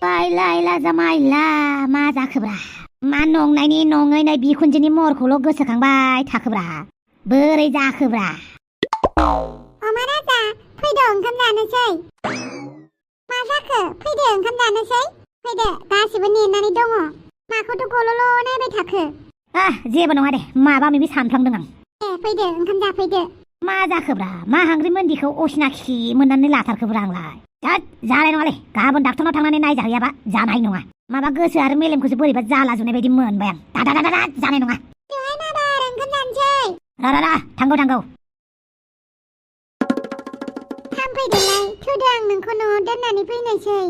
बायलायला जामायला मा जाखोब्रा मा नंनायनि नङैनाय बिखुनजोनि महरखौल' गोसोखांबाय थाखोब्रा बोरै जाखोब्रा अमाराजा फैदो ओंखाम जानोसै मा जाखो फैदो ओंखाम जानोसै फैदो गासिबो नेनानै दङ माखौथ' गल'ल' नायबाय थाखो जेबो नङा दे माबा माबि सानफ्लांदों आं फैदो ओंखाम जाफैदो मा जाखोब्रा मा हांग्रि मोन्दिखौ असिना खि मोननानै लाथारखोब्रा आंलाय जानाय नङालै गाबोन डाक्टरनाव थांनानै नायजाहैयाबा जानाय नङा माबा गोसो आरो मेलेमखौसो बोरैबा जाला जुनाय बायदि मोनबाय आं दा जानाय नङा दहाय माबार ओंखाम जानोसै रा थांगौ थांफैदोलाय थुदो आं नोंखौ न'आव दोननानै फैनोसै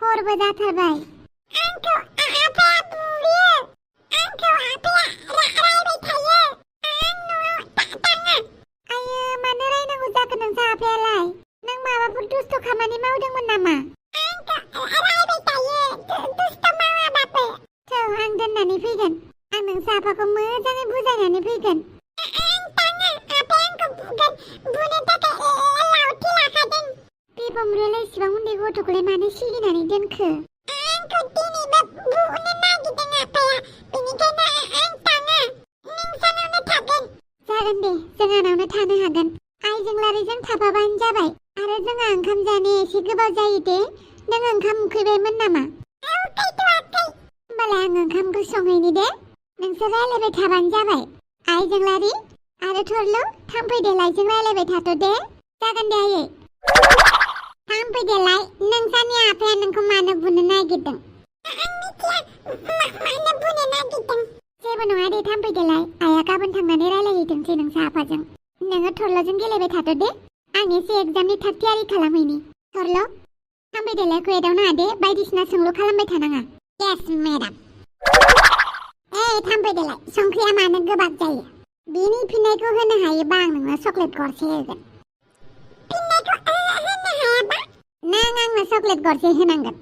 हरबो जाथारबाय आंखौ आफाया बुयो आंखौ आफाया रायबाय थायो आं न'आव थाङा आयो मानो रायनांगौ जाखो नोंसा आफायालाय नों माबाफोर दुस्थ' खामानि मावदोंमोन नामा आंखौ रायबाय थायो दुस्थ' मावाबाबो थौ आं दोननानै फैगोन आं नोंसा आफाखौ मोजाङै बुजायनानै फैगोन आं थाङा आफाया आंखौ बुगोन बुनो थाखाय लावथि लाखादों बिबम्रुआलाय इसिबां उन्दै गथ'खौलाय मानो सिगिनानै दोनखो आंखौ दिनैबो बुनो नागिरदों आफाया बेनिखायनो आं थाङा नोंसानावनो थागोन जागोन दे जों आंनावनो थानो हागोन आइजों लारिजों थाफाबानो जाबाय आरो जोंहा ओंखाम जानो एसे गोबाव जायो दे नों ओंखाम उखैबायमोन नामा उखैथ'वाखै होमबालाय आं ओंखामखौ संहैनि दे नोंसोर रायलायबाय थाबानो जाबाय आइजों लारि आरो थरलु थांफैदेलायजों रायलायबाय थाथ' दे जागोन दे आयै थांफैदेलाय नोंसानि आफाया नोंखौ मानो बुनो नागिरदों आं मिथिया मानो बुनो नागिरदों जेबो नङा दे थांफैदेलाय आइया गाबोन थांनानै रायलायहैथोंसै नोंसा आफाजों नोङो थरल'जों गेलेबाय थाथ' दे आं एसे एग्जामनि थाग थियारि खालामहैनि थरल' थांफैदेलायखौ एदावनाङा दे बायदिसिना सोंलु खालामबाय थानाङा येस मेडाम थांफैदेलाय संख्रिया मानो गोबाब जायो बिनि फिननायखौ होनो हायोबा आं नोंनो चकलेट गरसे होगोन फिननायखौ होनो हायाबा नों आंनो चकलेट गरसे होनांगोन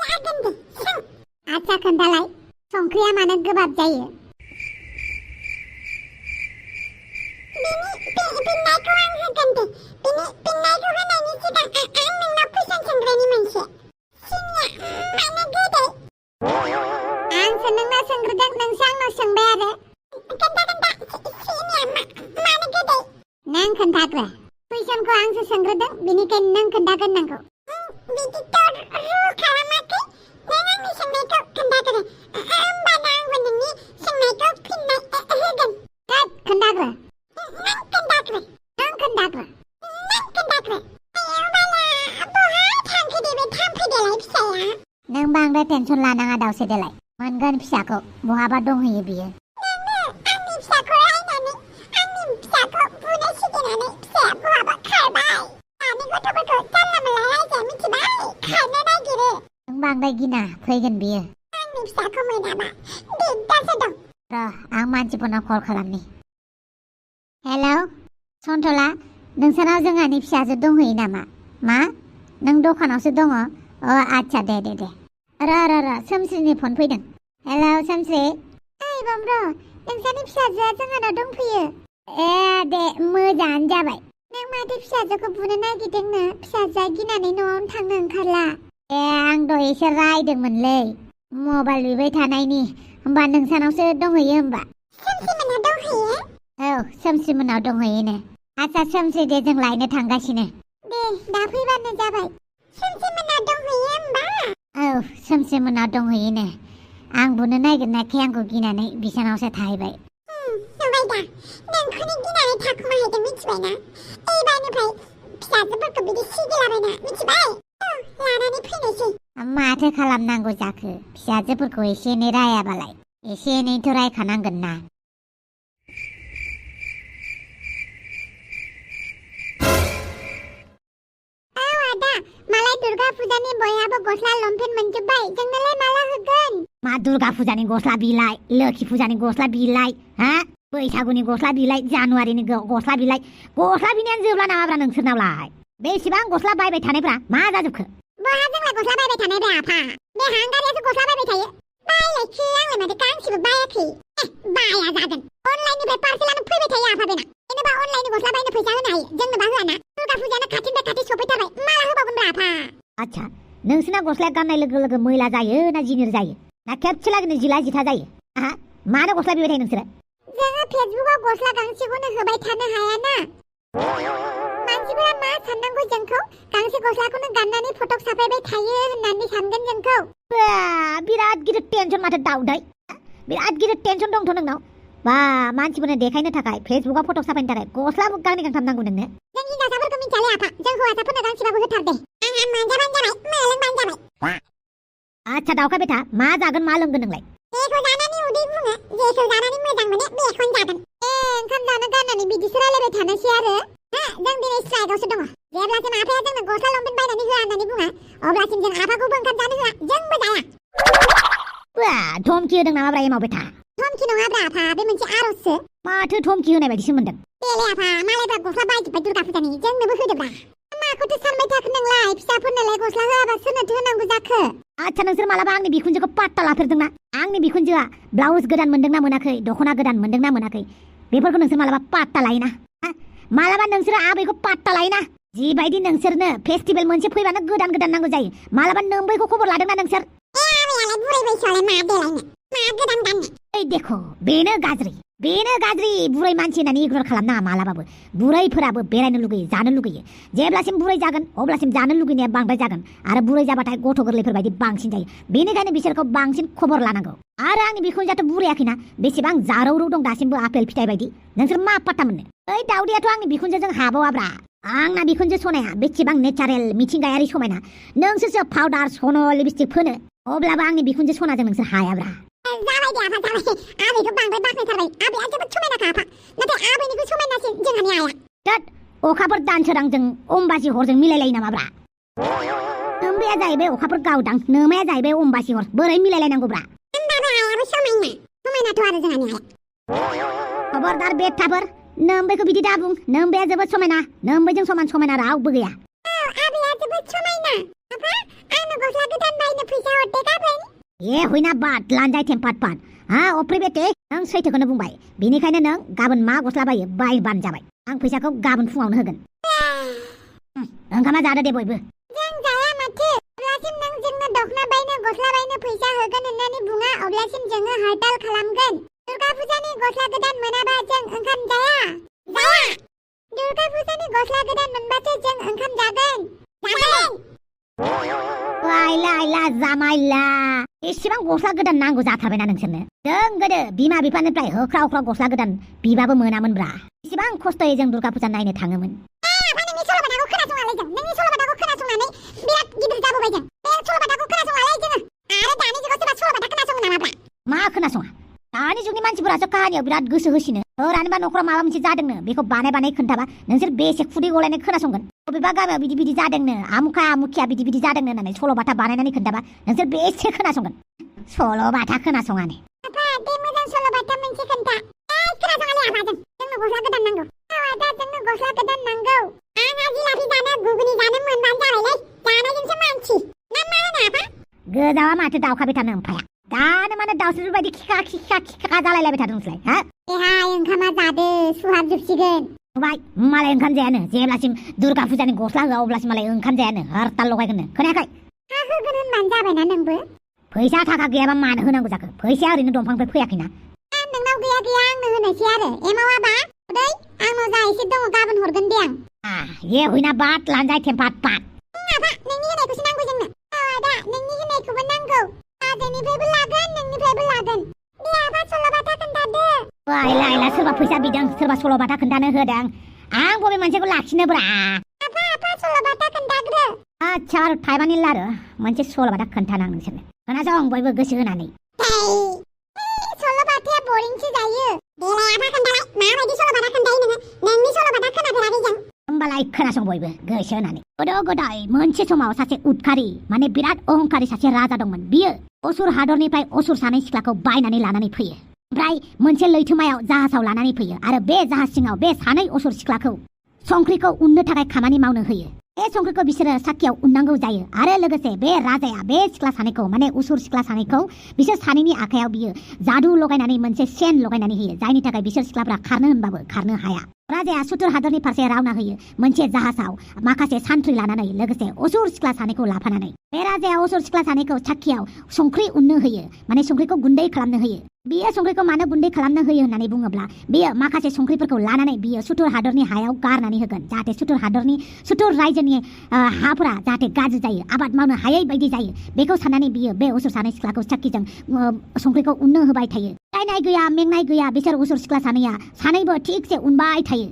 जागोन दे सों आच्छा खोन्थालाय संख्रिया मानो गोबाब जायो बिनि फिननायखौ आं होगोन दे बिनि फिननायखौ होनायनि सिगां आं नोंनाव कुइसन सोंग्रोनि मोनसे सिनिया मानो गोदै आंसो नोंनाव सोंग्रोदों नोंसो आंनाव सोंबाय आरो खोन्था सिनिया मानो गोदै नों खोन्थाग्रो कुइसनखौ आंसो सोंग्रोदों बेनिखायनो नों खोन्थाग्रोनांगौ बिदिथ' रुल खालामाखै नों आंनि सोंनायखौ खोन्थाग्रो होमबाना आंबो नोंनि सोंनायखौ फिननाय होगोन खोन्थाग्रो नों खोन्थाग्रो बहाय थांखो दे बे थांफैदेलाय फिसाया नों बांद्राय टेनसन लानाङा दावसे देलाय मोनगोन फिसाखौ बहाबा दंहैयो बियो नोङो आंनि फिसाखौ रायनानै आंनि फिसाखौ बुनो सिगिनानै फिसाया बहाबा खारबाय दानि गथ'फोरखौ जानला मोनला रायजाया मिथिबाय खारनो नागिरो नों बांद्राय गिना फैगोन बियो आंनि फिसाखौ मोनाबा दिगदारसो दं र' आं मानसिफोरनाव कल खालामनि हेलौ सन्थला नोंसानाव जोंहानि फिसाजो दंहैयो नामा मा नों दखानावसो दङ आच्छा दे र' सोमस्रिनि फन फैदों हेलौ सोमस्रि ओइ बम्र नोंसानि फिसाजोआ जोंहानाव दंफैयो दे मोजाङानो जाबाय नों माथो फिसाजोखौ बुनो नागिरदोंनो फिसाजोआ गिनानै न'आवनो थांनो ओंखारला आं दहायसो रायदोंमोनलै मबाइल बिबाय थानायनि होमबा नोंसानावसो दंहैयो होमबा सोमस्रिमोनहा दंहैयो औ सोमस्रिमोननाव दंहैयोनो आच्छा सोमस्रि दे जों लायनो थांगासिनो दे दा फैबानो जाबाय सोमस्रिमोननाव दंहैयो होमबा औ सोमस्रिमोननाव दंहैयोनो आं बुनो नागिरनायखाय आंखौ गिनानै बिसानावसो थाहैबाय नुबाय दा नोंखौनो गिनानै थाखुमाहैदों मिथिबायना एबारनिफ्राय फिसाजोफोरखौ बिदि सिगिलाबायना मिथिबाय लानानै फैनोसै माथो खालामनांगौ जाखो फिसाजोफोरखौ एसे एनै रायाबालाय एसे एनैथ' रायखानांगोन ना मालाय दुर्गा फुजानि बयहाबो गस्ला लंपेन्ट मोनजोब्बाय जोंनोलाय माला होगोन मा दुर्गा फुजानि गस्ला बिलाइ लोखि फुजानि गस्ला बिलाइ बैसागुनि गस्ला बिलाइ जानुवारिनि गस्ला बिलाइ गस्ला बिनायानो जोबला नामाब्रा नोंसोरनावलाय बेसेबां गस्ला बायबाय थानायफ्रा मा जाजोबखो बहा जोंलाय गस्ला बायबाय थानायब्रा आफा बे हांगारियासो गस्ला बायबाय थायो बायलायखि आंलाय माथो गांसेबो बायाखै बाया जागोन अनलाइननिफ्राय पार्सेलानो फैबाय थायो आफा बेना जेनेबा अनलाइननि गस्ला बायनो फैसा होनो हायो जोंनोबा होआ ना दुर्गा फुजायानो खाथिनिफ्राय खाथि सफैथारबाय माला होबावगोन ब्रा आफा आच्छा नोंसोरना गस्लाया गाननाय लोगो लोगो मैला जायो ना जिनिर जायो ना खेबसे लागैनो जिला जिथा जायो आहा मानो गस्ला बिबाय थायो नोंसोरो जोङो फेसबुकाव गस्ला गांसेखौनो होबाय थानो हायाना मानसिफोरा मा साननांगौ जोंखौ गांसे गस्लाखौनो गाननानै फटक साफायबाय थायो होननानै सानगोन जोंखौ बिराद गिदिर टेनसन माथो दाउदै बिराद गिदिर टेनसन दंथ' नोंनाव बा मानसिफोरनो देखायनो थाखाय फेसबुकाव फटक साफायनो थाखाय गस्ला गांनै गांथाम नांगौ नोंनो जों हिनजावसाफोरखौ मिथियालै आफा जों हौवासाफोरनो गांसेबाबो होथार दे आंहा मोनजाबानो जाबाय मोलोंबानो जाबाय आच्छा दावखायबाय था मा जागोन मा लोंगोन नोंलाय जेखौ जानानै उदै बुङो जेखौ जानानै मोजां मोनो बेखौनो जागोन ओंखाम जानो गारनानै बिदिसो रायलायबाय थानोसै आरो जों दिनै स्ट्राइकआवसो दङ जेब्लासिम आफाया जोंनो गस्ला लंपेन्ट बायनानै होआ होननानै बुङा अब्लासिम जों आफाखौबो ओंखाम जानो होआ जोंबो जाया धमखि होदों नामाब्रा एमावबाय था धमखि नङाब्रा आफा बे मोनसे आर'जसो माथो धमखि होनाय बायदिसो मोनदों देलै आफा मालायफ्रा गस्ला बायजोब्बाय दुर्गा फुजानि जोंनोबो होदोब्रा माखौथो सानबाय थाखो नोंलाय फिसाफोरनोलाय गस्ला होआबा सोरनोथो होनांगौ जाखो आच्छा नोंसोर मालाबा आंनि बिखुनजोखौ पात्ता लाफेरदोंना आंनि बिखुनजोआ ब्लाउस गोदान मोनदोंना मोनाखै दख'ना गोदान मोनदोंना मोनाखै बेफोरखौ नोंसोर मालाबा पात्ता लायोना मालाबा नोंसोर आबैखौ पात्ता लायोना जिबायदि नोंसोरनो फेस्टिभेल मोनसे फैबानो गोदान गोदान नांगौ जायो मालाबा नोंबैखौ खबर लादोंना नोंसोर आबैयालाय बुरै बैसोआवलाय मा देलायनो मा गोदान गाननो ओइ देखो बेनो गाज्रि बुरै मानसि होननानै इगनर खालामनाङा मालाबाबो बुरैफोराबो बेरायनो लुगैयो जानो लुगैयो जेब्लासिम बुरै जागोन अब्लासिम जानो लुगैनाया बांद्राय जागोन आरो बुरै जाबाथाय गथ' गोरलैफोर बायदि बांसिन जायो बेनिखायनो बिसोरखौ बांसिन खबर लानांगौ आरो आंनि बिखुनजोआथ' बुरैयाखैना बेसेबां जारौरौ दं दासिमबो आपेल फिथाइ बायदि नोंसोर मा पात्ता मोननो ओइ दाउदैयाथ' आंनि बिखुनजोजों हाबावाब्रा आंना बिखुनजो सनाया बेसेबां नेचारेल मिथिंगायारि समायना नोंसोरसो पाउडार सनो लिपस्टिक फोनो अब्लाबो आंनि बिखुनजो सनाजों नोंसोर हायाब्रा जाबाय दे आफा जाबाय आबैखौ बांद्राय बाख्नायथारबाय आबैया जोबोद समायनाखा आफा नाथाय आबैनिख्रुइ समायनासिन जोंहानि आइया दद अखाफोर दानसोरांजों अम्बासि हरजों मिलायलायो नामाब्रा नोमबाया जाहैबाय अखाफोर गावदां नोमाया जाहैबाय अम्बासि हर बोरै मिलायलायनांगौब्रा होमबाबो आइयाबो समायनाथ' आरो जोंहानि आइया खबरदार बेथाफोर नोमबायखौ बिदि दा बुं नोमबाया जोबोद समायना नोमबायजों समान समायना रावबो गैया आबैया जोबोद समायना आफा आंनो गस्ला गोदान बायनो फैसा हरदे गाबोन ए होइना बाद लानजाय थेमपात पात अफ्रि बेटे नों सैथोखौनो बुंबाय बेनिखायनो नों गाबोन मा गस्ला बायो बायबानो जाबाय आं फैसाखौ गाबोन फुङावनो होगोन ओंखामा जादो दे बयबो जों जाया माथो अब्लासिम नों जोंनो दखना बायनो गस्ला बायनो फैसा होगोन होननानै बुङा अब्लासिम जोङो हरताल खालामगोन दुर्गा फुजानि गस्ला गोदान मोनाबा जों ओंखाम जाया दुर्गा फुजानि गस्ला गोदान मोनबासो जों ओंखाम जागोन आइला जामाइला एसेबां गस्ला गोदान नांगौ जाथारबायना नोंसोरनो जों गोदो बिमा बिफानिफ्राय होख्रा होख्रा गस्ला गोदान बिबाबो मोनामोनब्रा एसेबां खस्थ'यै जों दुर्गा फुजा नायनो थाङोमोन नोंनि सल'बाथाखौ खोनासङालै जों नोंनि सल'बाथाखौ खोनासंनानै बिराद गिदिर जाबोबाय जों बे सल'बाथाखौ खोनासङालै जोङो आरो दानि जुगाव सोरबा सल'बाथा खोनासङो नामाब्रा मा खोनासङा दानि जुगनि मानसिफोरासो काहानियाव बिराद गोसो होसिनो सोरानिबा न'खराव माबा मोनसे जादोंनो बेखौ बानाय खोन्थाबा नोंसोर बेसे खुदै गलायनाय खोनासंगोन बबेबा गामियाव बिदि जादोंनो आमुखिया बिदि जादोंनो होननानै सल'बाथा बानायनानै खोन्थाबा नोंसोर बेसे खोनासंगोन सल'बाथा खोनासङानो आफा बे मोजां सल'बाथा मोनसे खोन्था खोनासङालै आफा जोंनो गस्ला गोदान नांगौ दा जोंनो गस्ला गोदान नांगौ आंहा जिलापि जानो गुगुनि जानो मोनबानो जाबायलै जानायजोंसो मानसि ना मा होनो आफा गोजावा माथो दावखाबाय थानो ओमफाया दानो मानो दाउस्रिफोरबायदि खिखा जालायलायबाय थादों नोंसोरलाय हा देहाय ओंखामा जादो सुहाबजोबसिगोन बाय मालाय ओंखाम जायानो जेब्लासिम दुर्गा फुजानि गस्ला होआ अब्लासिम मालाय ओंखाम जायानो हरताल लगायगोननो खोनायाखै हा होगोन होनबानो जाबायना नोंबो फैसा थाखा गैयाबा मानो होनांगौ जाखो फैसाया ओरैनो दंफांनिफ्राय फैयाखैना नोंनाव गैया आंनो होनोसै आरो एमावाबा दै आंनाव जा एसे दङ गाबोन हरगोन दे आं ये होइना बाद लानजाय थेमपात पात आफा नोंनि होनायखौसो नांगौ जोंनो दा नोंनि होनायखौबो नांगौ बाजैनिफ्रायबो लागोन नोंनिफ्रायबो लागोन दे आफा सल'बाथा खोन्थादो लायला सोरबा फैसा बिदों सोरबा सल'बाथा खोन्थानो होदों आं बबे मोनसेखौ लाखिनोब्रा आफा सल'बाथा खोन्थाग्रो आच्छा थाइबानि लारु मोनसे सल'बाथा खोन्थानो आं नोंसोरनो खोनासं बयबो गोसो होनानै सल'बाथाया बरिंसो जायो देलाय आफा खोन्थालाय माबायदि सल'बाथा खोन्थायो नोंनि सल'बाथा खोनाफेराखै जों होमबालाय खोनासं बयबो गोसो होनानै गोदो गोदाय मोनसे समाव सासे उदखारि माने बिराद अहंखारि सासे राजा दंमोन बियो असुर हादरनिफ्राय असुर सानै सिख्लाखौ बायनानै लानानै फैयो ओमफ्राय मोनसे लैथोमायाव जाहाजाव लानानै फैयो आरो बे जाहाज सिङाव बे सानै असुर सिख्लाखौ संख्रिखौ उननो थाखाय खामानि मावनो होयो बे संख्रिखौ बिसोरो साखियाव उननांगौ जायो आरो लोगोसे बे राजाया बे सिख्ला सानैखौ माने उसुर सिख्ला सानैखौ बिसोर सानैनि आखायाव बियो जादु लगायनानै मोनसे सेन लगायनानै होयो जायनि थाखाय बिसोर सिख्लाफ्रा खारनो होनबाबो खारनो हाया राजाया सुथुर हादरनि फारसे रावना होयो मोनसे जाहाजाव माखासे सान्थ्रि लानानै लोगोसे असुर सिख्ला सानैखौ लाफानानै बे राजाया असुर सिख्ला सानैखौ साखियाव संख्रि उननो होयो माने संख्रिखौ गुन्दै खालामनो होयो बियो संख्रिखौ मानो गुन्दै खालामनो होयो होननानै बुङोब्ला बियो माखासे संख्रिफोरखौ लानानै बियो सुथुर हादरनि हायाव गारनानै होगोन जाहाथे सुथुर रायजोनि हाफोरा जाहाथे गाज्रि जायो आबाद मावनो हायै बायदि जायो बेखौ साननानै बियो बे असुर सानै सिख्लाखौ साखिजों संख्रिखौ उननो होबाय थायो गायनाय गैया मेंनाय गैया बिसोर असुर सिख्ला सानैबो थिगसे उनबाय थायो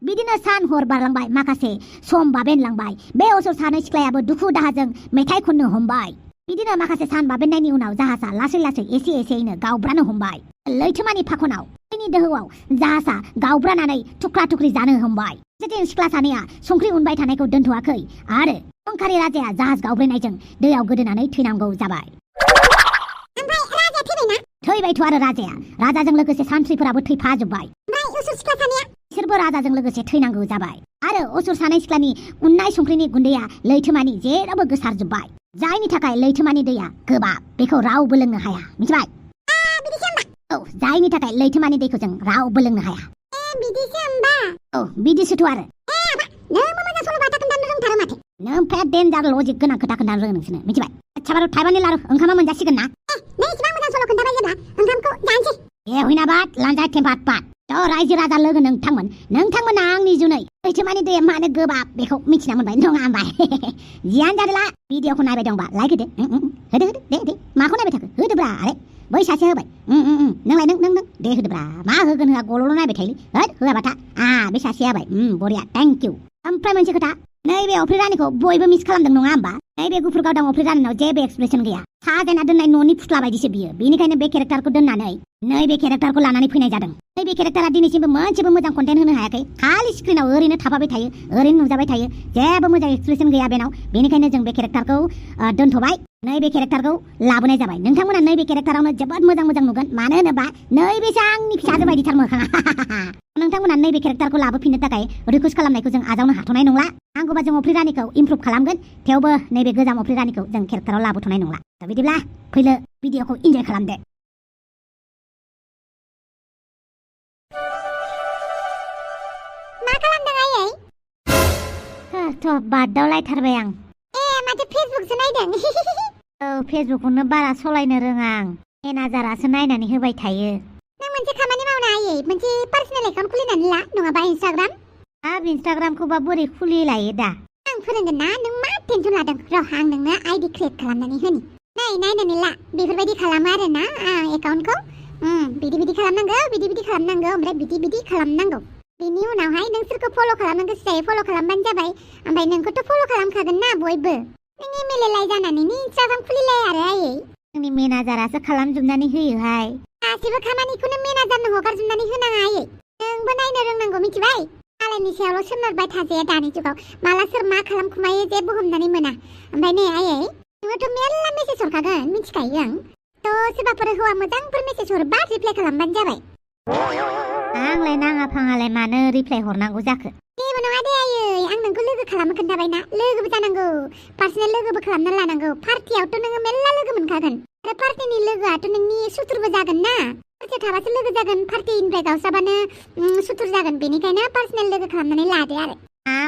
बिदिनो सान हर बारलांबाय माखासे सम बाबेनलांबाय बे असुर सानै सिख्लायाबो दुखु दाहाजों मेथाइ खननो हमबाय बिदिनो माखासे सान बाबेननायनि उनाव जाहाजा लासै एसेयैनो गावब्रानो हमबाय लैथोमानि फाखनाव दैनि दोहौआव जाहाजा गावब्रानानै थुख्रा थुख्रि जानो हमबाय जेथिं सिख्ला सानैया संख्रि उनबाय थानायखौ दोनथ'वाखै आरो अंखारि राजाया जाहाज गावब्रायनायजों दैयाव गोदोनानै थैनांगौ जाबाय थैबायथ' आरो राजाजों लोगोसे सानथ्रिफोराबो थैफाजोब्बाय बिसोरबो राजाजों लोगोसे थैनांगौ जाबाय आरो असुर सानै सिख्लानि उननाय संख्रिनि गुन्दैया लैथोमानि जेरावबो गोसारजोब्बाय जायनि थाखाय लैथोमानि दैया गोबाब बेखौ रावबो लोंनो हाया मिथिबाय औ जायनि थाखाय लैथोमानि दैखौ जों रावबो लोंनो हाया औ बिदिसोथ' आरो नों फेट देन्जार लजिक गोनां खोथा खोन्थानो रोङो नोंसोरनो मिथिबाय आच्छा बारु थाइबानि लारु ओंखामा मोनजासिगोन ना ए हुइनाबाद लान्जाय थेम्फात पात थ' रायजो राजा लोगो नोंथांमोना आंनि जुनै लैथोमानि दैया मानो गोबाब बेखौ मिथिना मोनबाय नङा होनबाय जियानो जादोला भिडिअखौ नायबाय दंबा लाइक होदो दे माखौ नायबाय थाखो होदोब्रा आरे बै सासे होबाय नोंलाय नों दे होदोब्रा मा होगोन होआ गल'ल' नायबाय थायोलै होआबा था बे सासे होबाय बरिया थेंक इउ ओमफ्राय मोनसे खोथा नैबे अफ्रि रानिखौ बयबो मिस खालामदों नङा होमबा नैबे गुफुर गावदां अफ्रि रानिनाव जेबो एक्सप्रेसन गैया साजायना दोननाय न'नि फुस्ला बायदिसो बियो बेनिखायनो बे केरेक्टारखौ दोननानै नैबे केरेक्टारखौ लानानै फैनाय जादों नैबे केरेक्टारा दिनैसिमबो मोनसेबो मोजां कन्टेन्ट होनो हायाखै खालि स्क्रिनाव ओरैनो थाफाबाय थायो ओरैनो नुजाबाय थायो जेबो मोजां एक्सप्रेसन गैया बेनाव बेनिखायनो जों बे केरेक्टारखौ दोनथ'बाय नैबे केरेक्टारखौ लाबोनाय जाबाय नोंथांमोना नैबे केरेक्टारावनो जोबोद मोजां नुगोन मानो होनोबा नैबेसो आंनि फिसाजो बायदिथार मोखाङा नोंथांमोना नैबे केरेक्टारखौ लाबोफिननो थाखाय रिकुवेस्ट खालामनायखौ जों आजावनो हाथ'नाय नंला नांगौबा जों अफ्रि रानिखौ इमप्रुभ खालामगोन थेवबो नैबे गोजाम अफ्रि रानिखौ जों केरेक्टाराव लाबोथ'नाय नंला बिदिब्ला फैलो भिडिअखौ इन्जय खालामदो बादावलायथारबाय आं माथो फेसबुकसो नायदों औ फेसबुकखौनो बारा सलायनो रोङा आं मेनाजारासो नायनानै होबाय थायो नों मोनसे खामानि मावनो हायो मोनसे पार्सनेल एकाउन्ट खुलिनानै ला नङाबा इन्सटाग्रामखौबा बोरै खुलिलायो दा आं फोरोंगोन ना नों मा टेनसन लादों र' आं नोंनो आइडि क्रिएट खालामनानै होनि नायनानै ला बेफोरबायदि खालामो आरो ना एकाउन्टखौ बिदि खालामनांगौ ओमफ्राय बिदि खालामनांगौ बेनि उनावहाय नों सोरखौ फल' खालामनो गोसो जायो फल' खालामबानो जाबाय ओमफ्राय नोंखौथ' फल' खालामखागोन ना बयबो नों एमएलए जानानै इन्सटाग्राम खुलिलाय आरो आयै आंनि मेनाजारासो खालामजोबनानै होयोहाय गासिबो खामानिखौनो मेनाजारनो हगारजोबनानै होनाङा आयै नोंबो नायनो रोंनांगौ मिथिबाय मालायनि सायावल' सोनारबाय थाजाया दानि जुगाव माला सोर मा खालामखुमायो जेबो हमनानै मोना ओमफ्राय नै आयै नोङोथ' मेरला मेसेज हरखागोन मिथिखायो आं थ' सोरबाफोर हौवा मोजांफोर मेसेज हरोबा रिप्लाइ खालामबानो जाबाय आंलाय नाङा फाङालाय मानो रिप्लाइ हरनांगौ जाखो जेबो नङा दे आयै आं नोंखौ लोगो खालामनो खोन्थाबायना लोगोबो जानांगौ पार्सनेल लोगोबो खालामना लानांगौ पार्टियावथ' नोङो मेरला लोगो मोनखागोन आरो पार्टिनि लोगोआथ' नोंनि सुथुरबो जागोन ना पार्टियाव थाबासो लोगो जागोन पार्टिनिफ्राय गावस्राबानो सुथुर जागोन बेनिखायनो पार्सनेल लोगो खालामनानै लादो आरो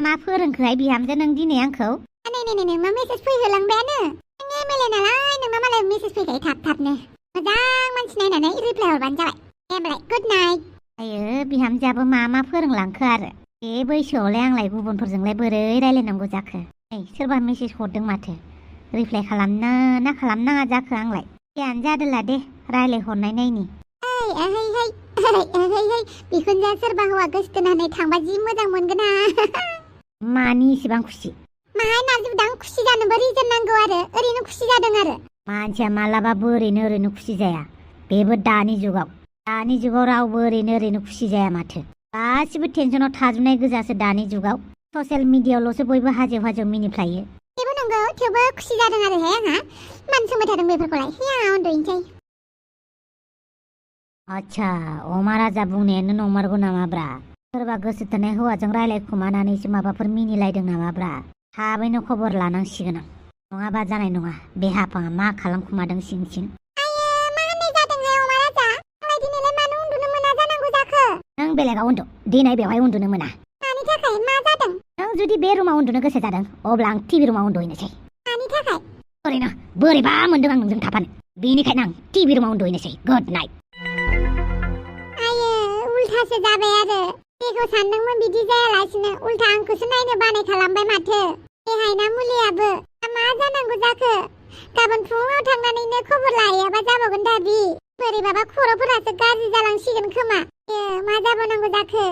मा फोरोंखोहाय बिहामजो नों दिनै आंखौ नोंनाव मेसेज फैहोलांबायानो नों एमएलए नालाय नोंनाव मालाय मेसेज फैखायो थाबनो मोजां मानसि नायनानै रिप्लाइ हरबानो जाबाय होमबालाय गुड नाइट आयो बिहामजोआबो मा फोरोंलांखो आरो बे बैसोआवलाय आंलाय गुबुनफोरजोंलाय बोरै रायलायनांगौ जाखो सोरबा मेसेज हरदों माथो रिप्लाइ खालामनो ना खालामनाङा जाखो आंलाय जियानो जादोला दे रायलाय हरनाय नायनि बिखुनजोआ सोरबा हौवा गोसथोनानै थांबा जि मोजां मोनगोन मानि इसेबां खुसि माहाय नाजुबदां खुसि जानोबो रिजन नांगौ आरो ओरैनो खुसि जादों आरो मानसिया मालाबाबो ओरैनो खुसि जाया बेबो दानि जुगाव रावबो ओरैनो खुसि जाया माथो गासिबो टेनसनाव थाजोबनाय गोजासो दानि जुगाव ससियेल मिडियायावल'सो बयबो हाजो मिनिफ्लायो जेबो नंगौ थेवबो खुसि जादों आरो आंहा मानो सोंबाय थादों बेफोरखौलाय उन्दुनोसै आच्छा अमा राजा बुंनायानो नंमारगौ नामाब्रा सोरबा गोसो थोनाय हौवाजों रायलायखुमानानैसो माबाफोर मिनिलायदों नामाब्रा थाबैनो खबर लानांसिगोन आं नङाबा जानाय नङा बे हाफाङा मा खालामखुमादों सिं बेलेगाव उन्दु दिनै बेवहाय उन्दुनो मोना मानि थाखाय मा जादों नों जुदि बे रुमाव उन्दुनो गोसो जादों अब्ला आं टिभि रुमाव उन्दुहैनोसै मानि थाखाय ओरैनो बोरैबा मोन्दों आं नोंजों थाफानो बेनिखायनो आं टिभि रुमाव उन्दुहैनोसै गुड नाइट आयो उल्थासो जाबाय आरो जेखौ सानदोंमोन बिदि जायालासिनो उल्था आंखौसो नायनो बानाय खालामबाय माथो बेहायना मुलियाबो मा जानांगौ जाखो गाबोन फुङाव थांनानैनो खबर लाहैयाबा जाबावगोन दा बि बोरैबाबा खर'फोरासो गाज्रि जालांसिगोन खोमा मा जाबावनांगौ जाखो